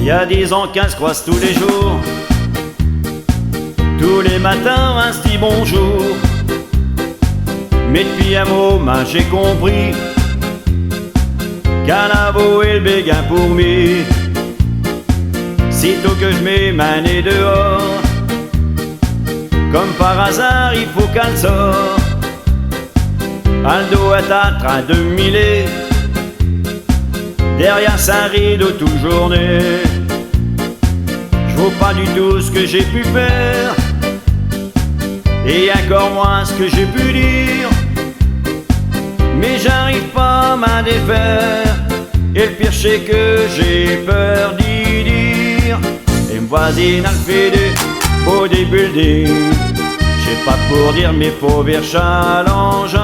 Il y a 10 ans qu'elle se croise tous les jours. Tous les matins, on se dit bonjour. Mais depuis un moment, j'ai compris qu'elle a beau et le béguin pour moi. Sitôt que je mets ma nez dehors, comme par hasard, il faut qu'elle sorte. Elle doit être en train de miler derrière sa rideau toute journée. Je vaux pas du tout ce que j'ai pu faire, et encore moins ce que j'ai pu dire. Mais j'arrive pas à m'en défaire, et le pire c'est que j'ai peur d'y dire. Et me voisine elle fait du bodybuilding, j'ai pas pour dire mes pauvres challenges.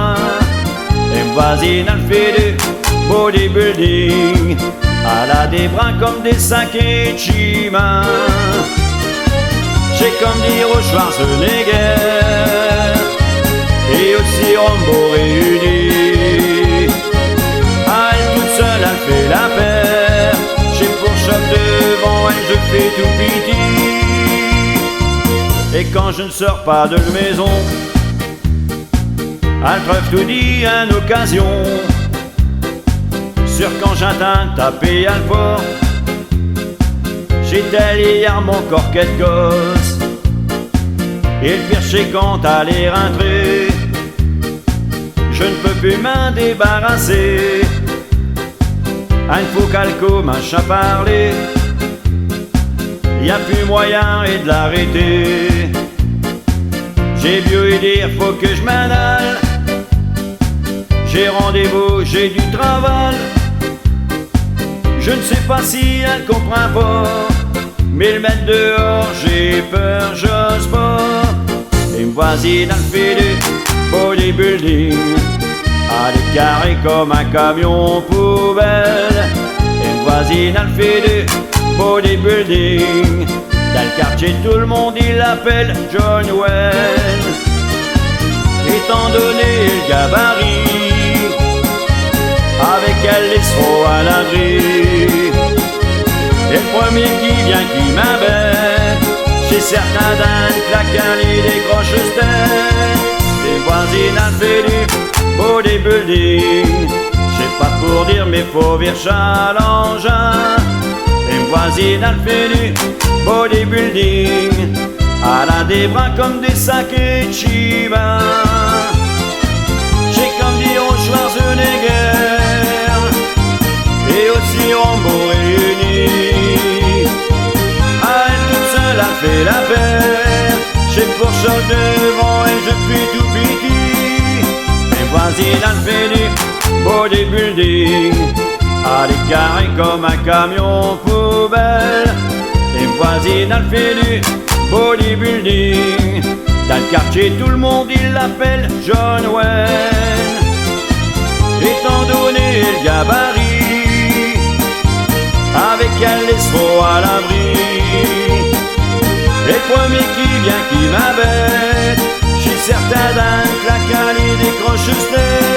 Et me voisine elle fait du bodybuilding, elle a des bras comme des sacs et chimins. J'ai comme dire au Schwarzenegger et aussi Rambo réunis. Elle toute seule elle fait la paire, j'ai pour choc devant elle je fais tout petit. Et quand je ne sors pas de la maison, elle trouve tout dit en occasion. Sur quand j'entends taper à la porte, j'étais hier mon corps quelque gosse. Et le pire c'est quand elle est rentrée, je ne peux plus m'en débarrasser. Il faut qu'elle commence à parler, y a plus moyen et de l'arrêter. J'ai vieux et dire faut que je m'en aille, j'ai rendez-vous, j'ai du travail. Je ne sais pas si elle comprend pas, mais le mettre dehors, j'ai peur, j'ose pas. Et me voisine, elle fait du bodybuilding, elle est carrée comme un camion poubelle. Et me voisine, elle fait du bodybuilding, dans le quartier tout le monde il l'appelle John Wayne. Étant donné le gabarit, avec elle les seront à l'abri. Et le premier qui vient qui m'embête, j'ai certains d'un claquant les décroche tête. Les voisines elle fait du bodybuilding, j'ai pas pour dire mes pauvres challenges. Les voisines elle fait du bodybuilding, elle a des bras comme des sacs et chimins. J'ai comme dire au Schwarzenegger et aussi Rambo réunis. Elle toute seule a fait la paire, j'ai pour choc devant et je suis tout petit. Mes voisines elle fait du bodybuilding, elle est carrée comme un camion poubelle. Mes voisines elle fait du bodybuilding, dans le quartier tout le monde il l'appelle John Wayne. Étant donné le gabarit, avec elle les seront à l'abri. Et le premier qui vient qui m'embête, j'ai certains d'un claquant les décroche tête.